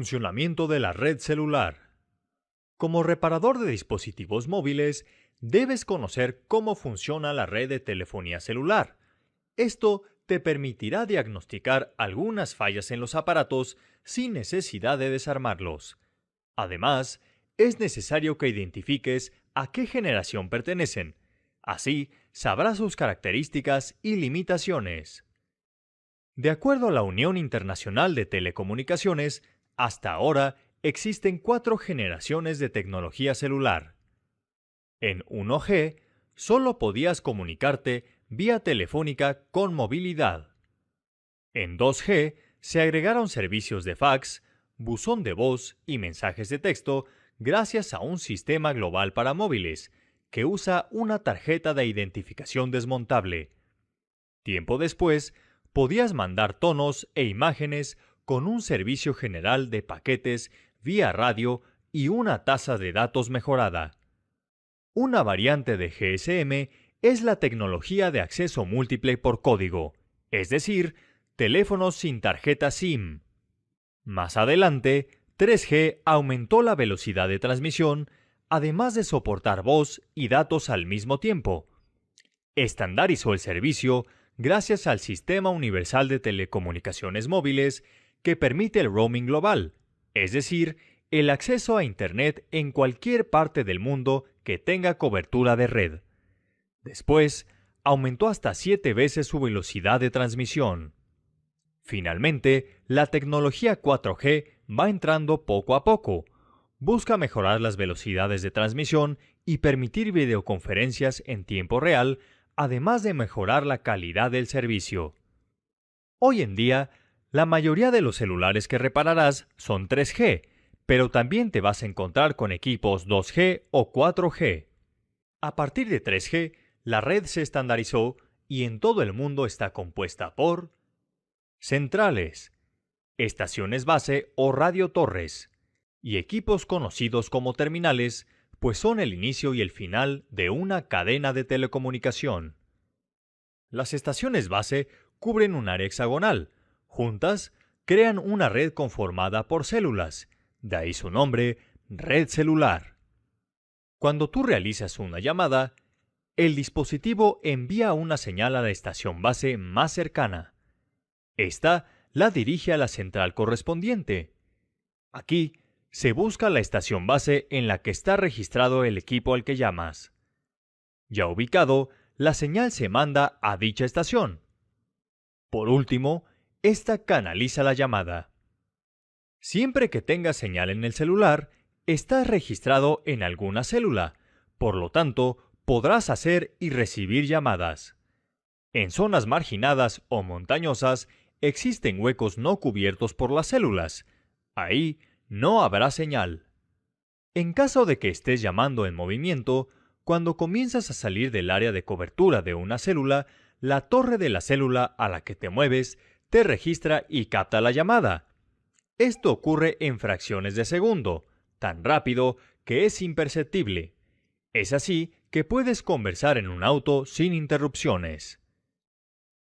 Funcionamiento de la red celular. Como reparador de dispositivos móviles, debes conocer cómo funciona la red de telefonía celular. Esto te permitirá diagnosticar algunas fallas en los aparatos sin necesidad de desarmarlos. Además, es necesario que identifiques a qué generación pertenecen. Así, sabrás sus características y limitaciones. De acuerdo a la Unión Internacional de Telecomunicaciones, hasta ahora existen 4 generaciones de tecnología celular. En 1G, solo podías comunicarte vía telefónica con movilidad. En 2G, se agregaron servicios de fax, buzón de voz y mensajes de texto gracias a un sistema global para móviles, que usa una tarjeta de identificación desmontable. Tiempo después, podías mandar tonos e imágenes con un servicio general de paquetes vía radio y una tasa de datos mejorada. Una variante de GSM es la tecnología de acceso múltiple por código, es decir, teléfonos sin tarjeta SIM. Más adelante, 3G aumentó la velocidad de transmisión, además de soportar voz y datos al mismo tiempo. Estandarizó el servicio gracias al Sistema Universal de Telecomunicaciones Móviles, que permite el roaming global, es decir, el acceso a Internet en cualquier parte del mundo que tenga cobertura de red. Después, aumentó hasta 7 veces su velocidad de transmisión. Finalmente, la tecnología 4G va entrando poco a poco. Busca mejorar las velocidades de transmisión y permitir videoconferencias en tiempo real, además de mejorar la calidad del servicio. Hoy en día, la mayoría de los celulares que repararás son 3G, pero también te vas a encontrar con equipos 2G o 4G. A partir de 3G, la red se estandarizó y en todo el mundo está compuesta por centrales, estaciones base o radiotorres, y equipos conocidos como terminales, pues son el inicio y el final de una cadena de telecomunicación. Las estaciones base cubren un área hexagonal. Juntas, crean una red conformada por células, de ahí su nombre, red celular. Cuando tú realizas una llamada, el dispositivo envía una señal a la estación base más cercana. Esta la dirige a la central correspondiente. Aquí se busca la estación base en la que está registrado el equipo al que llamas. Ya ubicado, la señal se manda a dicha estación. Por último, esta canaliza la llamada. Siempre que tengas señal en el celular, estás registrado en alguna célula, por lo tanto, podrás hacer y recibir llamadas. En zonas marginadas o montañosas existen huecos no cubiertos por las células. Ahí no habrá señal. En caso de que estés llamando en movimiento, cuando comienzas a salir del área de cobertura de una célula, la torre de la célula a la que te mueves te registra y capta la llamada. Esto ocurre en fracciones de segundo, tan rápido que es imperceptible. Es así que puedes conversar en un auto sin interrupciones.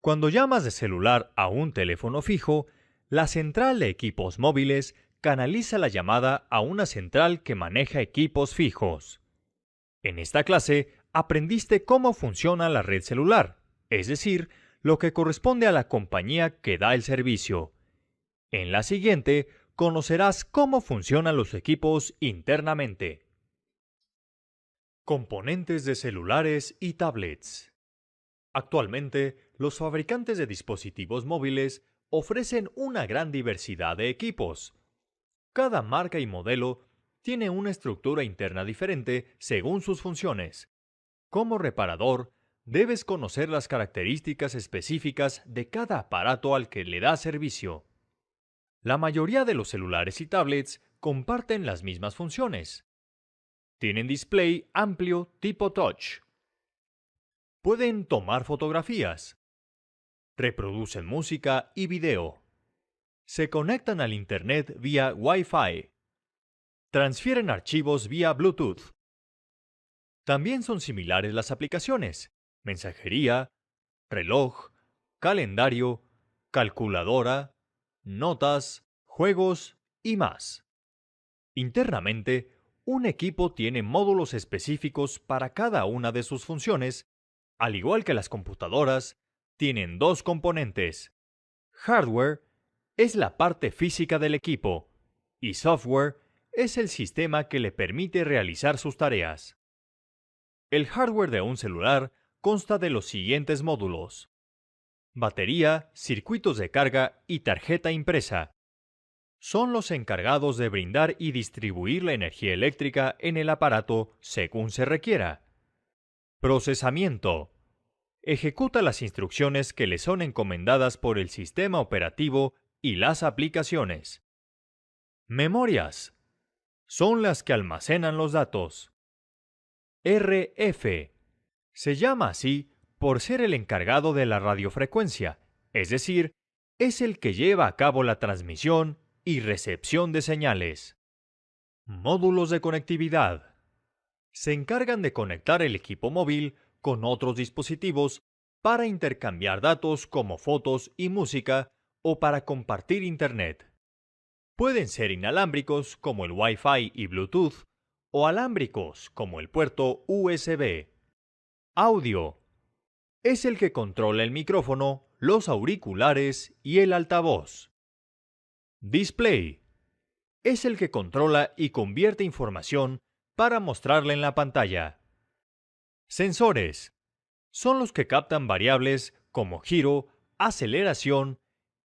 Cuando llamas de celular a un teléfono fijo, la central de equipos móviles canaliza la llamada a una central que maneja equipos fijos. En esta clase aprendiste cómo funciona la red celular, es decir, lo que corresponde a la compañía que da el servicio. En la siguiente, conocerás cómo funcionan los equipos internamente. Componentes de celulares y tablets. Actualmente, los fabricantes de dispositivos móviles ofrecen una gran diversidad de equipos. Cada marca y modelo tiene una estructura interna diferente según sus funciones. Como reparador, debes conocer las características específicas de cada aparato al que le da servicio. La mayoría de los celulares y tablets comparten las mismas funciones. Tienen display amplio tipo touch. Pueden tomar fotografías. Reproducen música y video. Se conectan al Internet vía Wi-Fi. Transfieren archivos vía Bluetooth. También son similares las aplicaciones: mensajería, reloj, calendario, calculadora, notas, juegos y más. Internamente, un equipo tiene módulos específicos para cada una de sus funciones, al igual que las computadoras, tienen dos componentes. Hardware es la parte física del equipo y software es el sistema que le permite realizar sus tareas. El hardware de un celular consta de los siguientes módulos: batería, circuitos de carga y tarjeta impresa. Son los encargados de brindar y distribuir la energía eléctrica en el aparato según se requiera. Procesamiento. Ejecuta las instrucciones que le son encomendadas por el sistema operativo y las aplicaciones. Memorias. Son las que almacenan los datos. RF. Se llama así por ser el encargado de la radiofrecuencia, es decir, es el que lleva a cabo la transmisión y recepción de señales. Módulos de conectividad. Se encargan de conectar el equipo móvil con otros dispositivos para intercambiar datos como fotos y música o para compartir Internet. Pueden ser inalámbricos como el Wi-Fi y Bluetooth o alámbricos como el puerto USB. Audio. Es el que controla el micrófono, los auriculares y el altavoz. Display. Es el que controla y convierte información para mostrarla en la pantalla. Sensores. Son los que captan variables como giro, aceleración,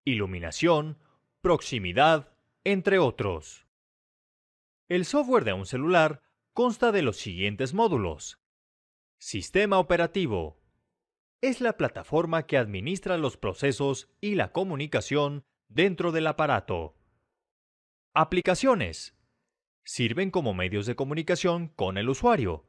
iluminación, proximidad, entre otros. El software de un celular consta de los siguientes módulos. Sistema operativo. Es la plataforma que administra los procesos y la comunicación dentro del aparato. Aplicaciones. Sirven como medios de comunicación con el usuario.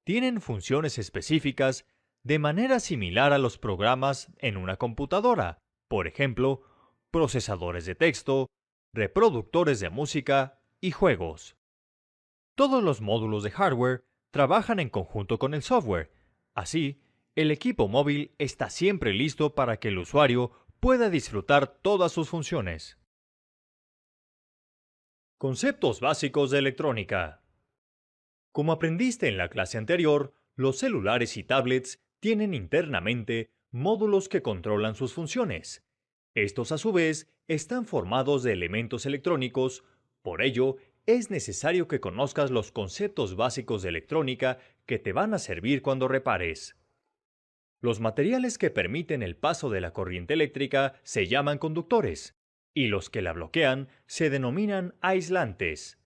Tienen funciones específicas de manera similar a los programas en una computadora, por ejemplo, procesadores de texto, reproductores de música y juegos. Todos los módulos de hardware trabajan en conjunto con el software. Así, el equipo móvil está siempre listo para que el usuario pueda disfrutar todas sus funciones. Conceptos básicos de electrónica. Como aprendiste en la clase anterior, los celulares y tablets tienen internamente módulos que controlan sus funciones. Estos, a su vez, están formados de elementos electrónicos, por ello, es necesario que conozcas los conceptos básicos de electrónica que te van a servir cuando repares. Los materiales que permiten el paso de la corriente eléctrica se llaman conductores, y los que la bloquean se denominan aislantes.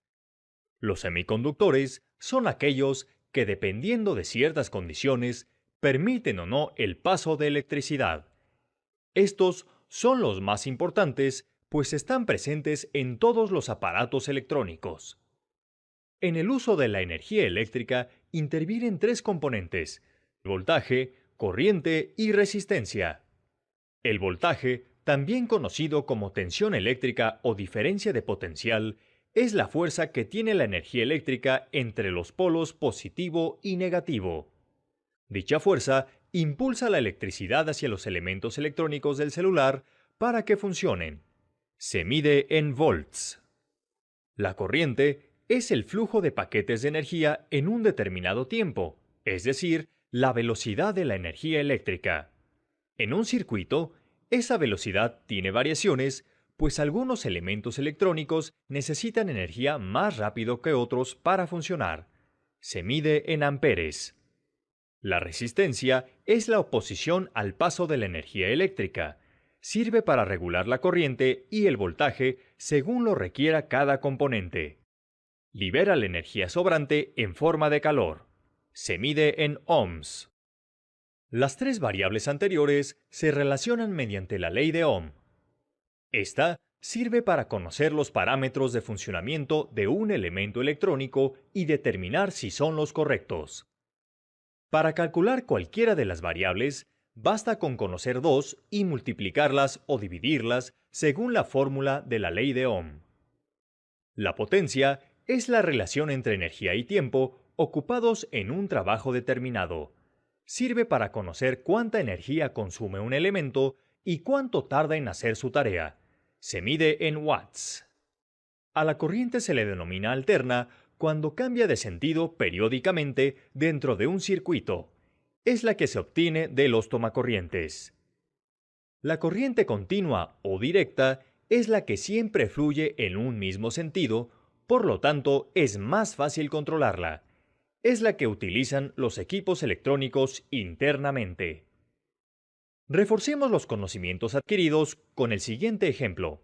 Los semiconductores son aquellos que, dependiendo de ciertas condiciones, permiten o no el paso de electricidad. Estos son los más importantes, pues están presentes en todos los aparatos electrónicos. En el uso de la energía eléctrica intervienen tres componentes: voltaje, corriente y resistencia. El voltaje, también conocido como tensión eléctrica o diferencia de potencial, es la fuerza que tiene la energía eléctrica entre los polos positivo y negativo. Dicha fuerza impulsa la electricidad hacia los elementos electrónicos del celular para que funcionen. Se mide en volts. La corriente es el flujo de paquetes de energía en un determinado tiempo, es decir, la velocidad de la energía eléctrica. En un circuito, esa velocidad tiene variaciones, pues algunos elementos electrónicos necesitan energía más rápido que otros para funcionar. Se mide en amperes. La resistencia es la oposición al paso de la energía eléctrica. Sirve para regular la corriente y el voltaje según lo requiera cada componente. Libera la energía sobrante en forma de calor. Se mide en ohms. Las tres variables anteriores se relacionan mediante la ley de Ohm. Esta sirve para conocer los parámetros de funcionamiento de un elemento electrónico y determinar si son los correctos. Para calcular cualquiera de las variables, basta con conocer dos y multiplicarlas o dividirlas según la fórmula de la ley de Ohm. La potencia es la relación entre energía y tiempo ocupados en un trabajo determinado. Sirve para conocer cuánta energía consume un elemento y cuánto tarda en hacer su tarea. Se mide en watts. A la corriente se le denomina alterna cuando cambia de sentido periódicamente dentro de un circuito. Es la que se obtiene de los tomacorrientes. La corriente continua o directa es la que siempre fluye en un mismo sentido, por lo tanto es más fácil controlarla. Es la que utilizan los equipos electrónicos internamente. Reforcemos los conocimientos adquiridos con el siguiente ejemplo.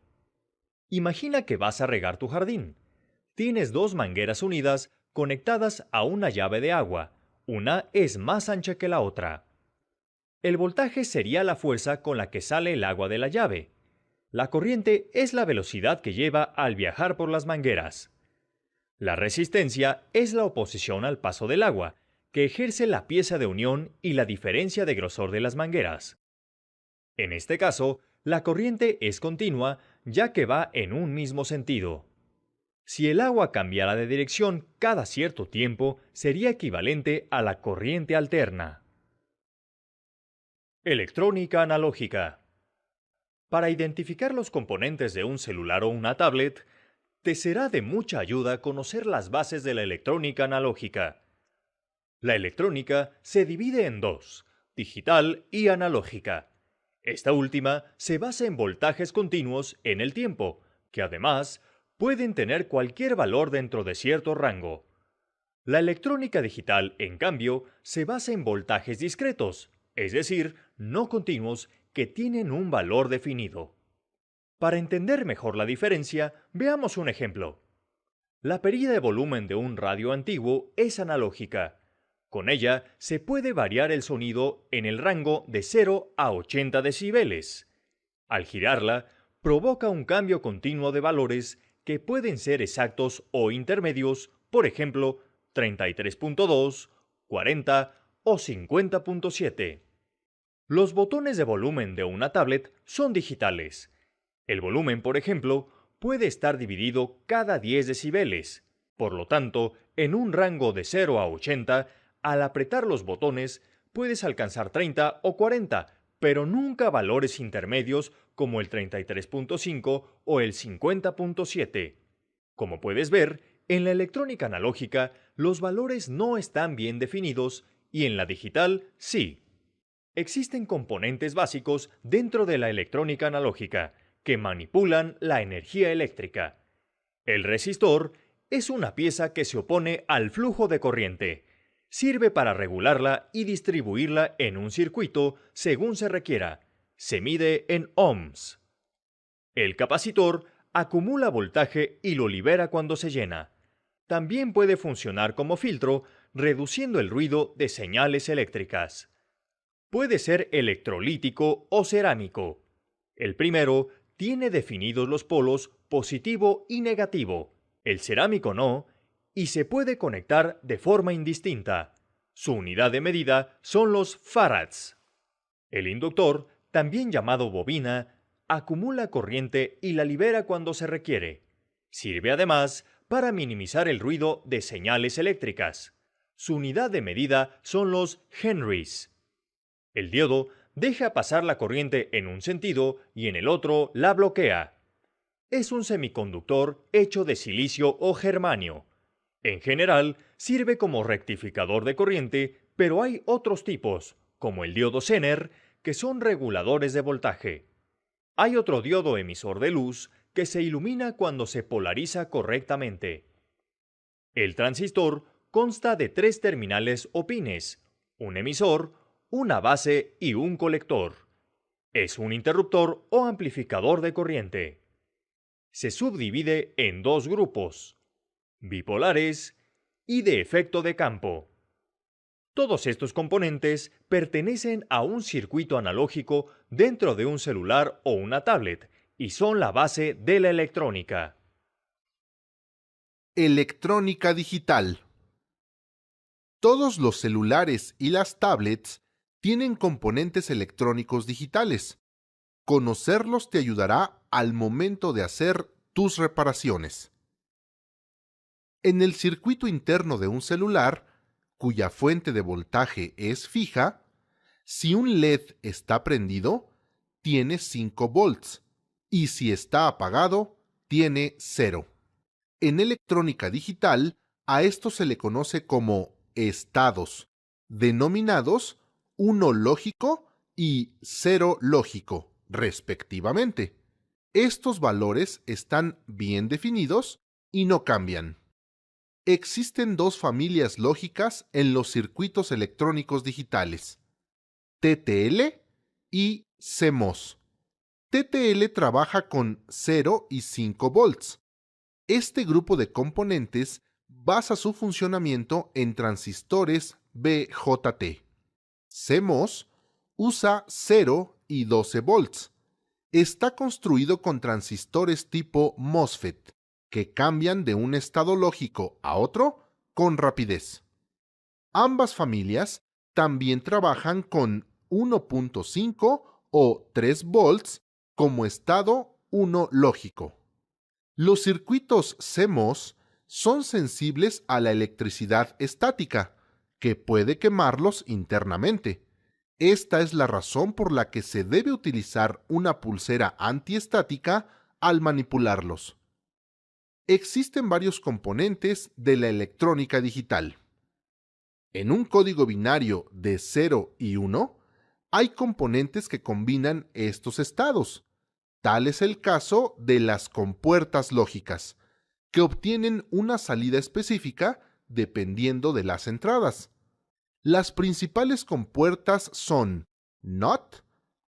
Imagina que vas a regar tu jardín. Tienes dos mangueras unidas conectadas a una llave de agua. Una es más ancha que la otra. El voltaje sería la fuerza con la que sale el agua de la llave. La corriente es la velocidad que lleva al viajar por las mangueras. La resistencia es la oposición al paso del agua, que ejerce la pieza de unión y la diferencia de grosor de las mangueras. En este caso, la corriente es continua ya que va en un mismo sentido. Si el agua cambiara de dirección cada cierto tiempo, sería equivalente a la corriente alterna. Electrónica analógica. Para identificar los componentes de un celular o una tablet, te será de mucha ayuda conocer las bases de la electrónica analógica. La electrónica se divide en dos, digital y analógica. Esta última se basa en voltajes continuos en el tiempo, que además pueden tener cualquier valor dentro de cierto rango. La electrónica digital, en cambio, se basa en voltajes discretos, es decir, no continuos, que tienen un valor definido. Para entender mejor la diferencia, veamos un ejemplo. La medida de volumen de un radio antiguo es analógica. Con ella se puede variar el sonido en el rango de 0 a 80 decibeles. Al girarla, provoca un cambio continuo de valores que pueden ser exactos o intermedios, por ejemplo, 33.2, 40 o 50.7. Los botones de volumen de una tablet son digitales. El volumen, por ejemplo, puede estar dividido cada 10 decibeles. Por lo tanto, en un rango de 0 a 80, al apretar los botones, puedes alcanzar 30 o 40, pero nunca valores intermedios como el 33.5 o el 50.7. Como puedes ver, en la electrónica analógica los valores no están bien definidos y en la digital sí. Existen componentes básicos dentro de la electrónica analógica que manipulan la energía eléctrica. El resistor es una pieza que se opone al flujo de corriente. Sirve para regularla y distribuirla en un circuito según se requiera. Se mide en ohms. El capacitor acumula voltaje y lo libera cuando se llena. También puede funcionar como filtro, reduciendo el ruido de señales eléctricas. Puede ser electrolítico o cerámico. El primero tiene definidos los polos positivo y negativo, el cerámico no, y se puede conectar de forma indistinta. Su unidad de medida son los farads. El inductor, también llamado bobina, acumula corriente y la libera cuando se requiere. Sirve además para minimizar el ruido de señales eléctricas. Su unidad de medida son los henrys. El diodo deja pasar la corriente en un sentido y en el otro la bloquea. Es un semiconductor hecho de silicio o germanio. En general, sirve como rectificador de corriente, pero hay otros tipos, como el diodo Zener, que son reguladores de voltaje. Hay otro diodo emisor de luz que se ilumina cuando se polariza correctamente. El transistor consta de tres terminales o pines, un emisor, una base y un colector. Es un interruptor o amplificador de corriente. Se subdivide en dos grupos, bipolares y de efecto de campo. Todos estos componentes pertenecen a un circuito analógico dentro de un celular o una tablet y son la base de la electrónica. Electrónica digital. Todos los celulares y las tablets tienen componentes electrónicos digitales. Conocerlos te ayudará al momento de hacer tus reparaciones. En el circuito interno de un celular, cuya fuente de voltaje es fija, si un LED está prendido, tiene 5 volts y si está apagado, tiene 0. En electrónica digital, a esto se le conoce como estados, denominados 1 lógico y 0 lógico, respectivamente. Estos valores están bien definidos y no cambian. Existen dos familias lógicas en los circuitos electrónicos digitales: TTL y CMOS. TTL trabaja con 0 y 5 volts. Este grupo de componentes basa su funcionamiento en transistores BJT. CMOS usa 0 y 12 volts. Está construido con transistores tipo MOSFET, que cambian de un estado lógico a otro con rapidez. Ambas familias también trabajan con 1.5 o 3 volts como estado 1 lógico. Los circuitos CMOS son sensibles a la electricidad estática, que puede quemarlos internamente. Esta es la razón por la que se debe utilizar una pulsera antiestática al manipularlos. Existen varios componentes de la electrónica digital. En un código binario de 0 y 1, hay componentes que combinan estos estados. Tal es el caso de las compuertas lógicas, que obtienen una salida específica dependiendo de las entradas. Las principales compuertas son NOT,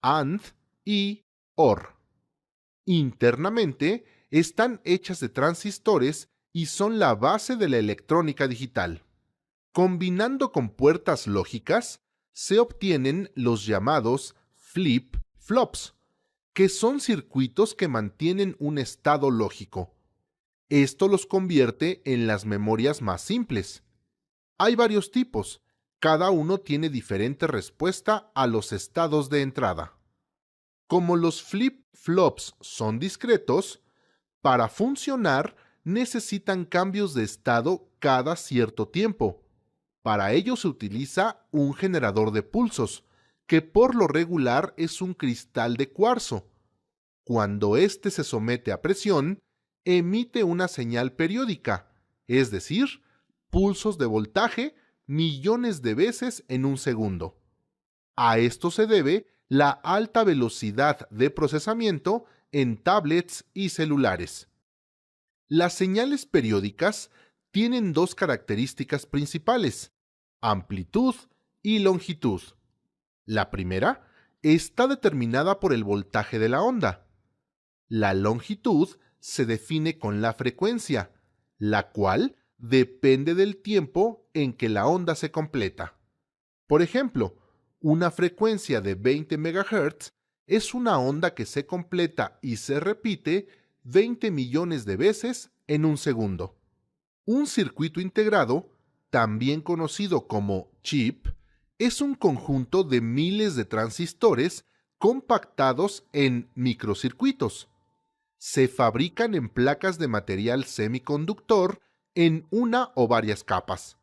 AND y OR. Internamente están hechas de transistores y son la base de la electrónica digital. Combinando compuertas lógicas, se obtienen los llamados flip-flops, que son circuitos que mantienen un estado lógico. Esto los convierte en las memorias más simples. Hay varios tipos. Cada uno tiene diferente respuesta a los estados de entrada. Como los flip-flops son discretos, para funcionar necesitan cambios de estado cada cierto tiempo. Para ello se utiliza un generador de pulsos, que por lo regular es un cristal de cuarzo. Cuando éste se somete a presión, emite una señal periódica, es decir, pulsos de voltaje millones de veces en un segundo. A esto se debe la alta velocidad de procesamiento en tablets y celulares. Las señales periódicas tienen dos características principales: amplitud y longitud. La primera está determinada por el voltaje de la onda. La longitud se define con la frecuencia, la cual depende del tiempo en que la onda se completa. Por ejemplo, una frecuencia de 20 MHz es una onda que se completa y se repite 20 millones de veces en un segundo. Un circuito integrado, también conocido como chip, es un conjunto de miles de transistores compactados en microcircuitos. Se fabrican en placas de material semiconductor en una o varias capas.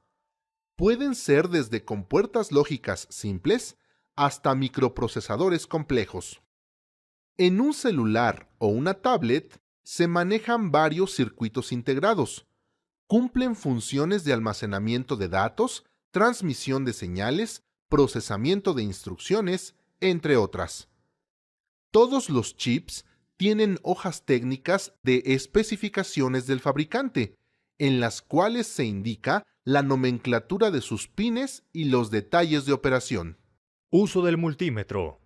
Pueden ser desde compuertas lógicas simples hasta microprocesadores complejos. En un celular o una tablet se manejan varios circuitos integrados. Cumplen funciones de almacenamiento de datos, transmisión de señales, procesamiento de instrucciones, entre otras. Todos los chips tienen hojas técnicas de especificaciones del fabricante, en las cuales se indica la nomenclatura de sus pines y los detalles de operación. Uso del multímetro.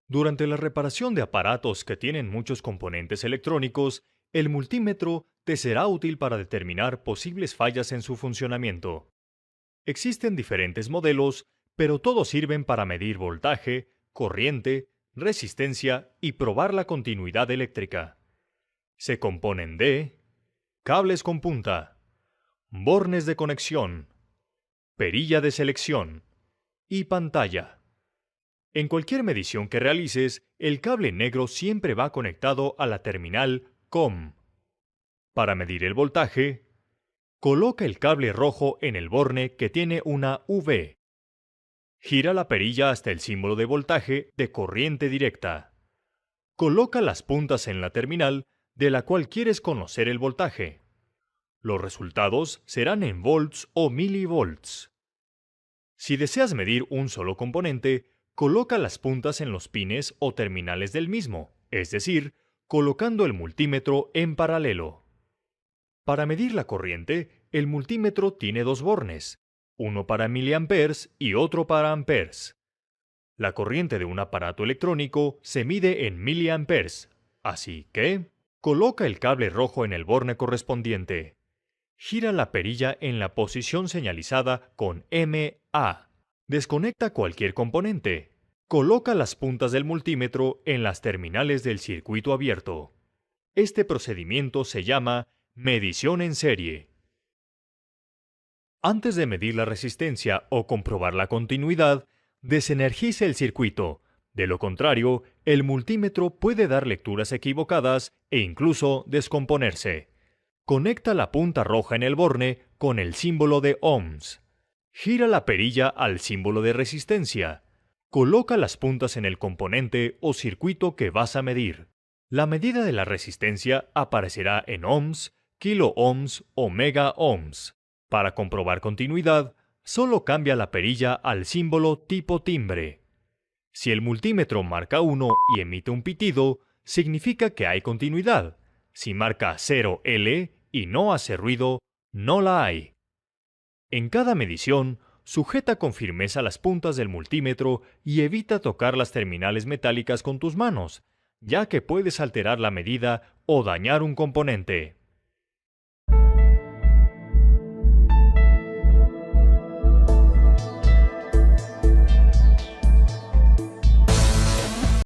Durante la reparación de aparatos que tienen muchos componentes electrónicos, el multímetro te será útil para determinar posibles fallas en su funcionamiento. Existen diferentes modelos, pero todos sirven para medir voltaje, corriente, resistencia y probar la continuidad eléctrica. Se componen de cables con punta, bornes de conexión, perilla de selección y pantalla. En cualquier medición que realices, el cable negro siempre va conectado a la terminal COM. Para medir el voltaje, coloca el cable rojo en el borne que tiene una V. Gira la perilla hasta el símbolo de voltaje de corriente directa. Coloca las puntas en la terminal de la cual quieres conocer el voltaje. Los resultados serán en volts o milivolts. Si deseas medir un solo componente, coloca las puntas en los pines o terminales del mismo, es decir, colocando el multímetro en paralelo. Para medir la corriente, el multímetro tiene dos bornes, uno para miliamperes y otro para amperes. La corriente de un aparato electrónico se mide en miliamperes, así que coloca el cable rojo en el borne correspondiente. Gira la perilla en la posición señalizada con MA. Desconecta cualquier componente. Coloca las puntas del multímetro en las terminales del circuito abierto. Este procedimiento se llama medición en serie. Antes de medir la resistencia o comprobar la continuidad, desenergice el circuito. De lo contrario, el multímetro puede dar lecturas equivocadas e incluso descomponerse. Conecta la punta roja en el borne con el símbolo de ohms. Gira la perilla al símbolo de resistencia. Coloca las puntas en el componente o circuito que vas a medir. La medida de la resistencia aparecerá en ohms, kiloohms o megaohms. Para comprobar continuidad, solo cambia la perilla al símbolo tipo timbre. Si el multímetro marca 1 y emite un pitido, significa que hay continuidad. Si marca 0L y no hace ruido, no la hay. En cada medición, sujeta con firmeza las puntas del multímetro y evita tocar las terminales metálicas con tus manos, ya que puedes alterar la medida o dañar un componente.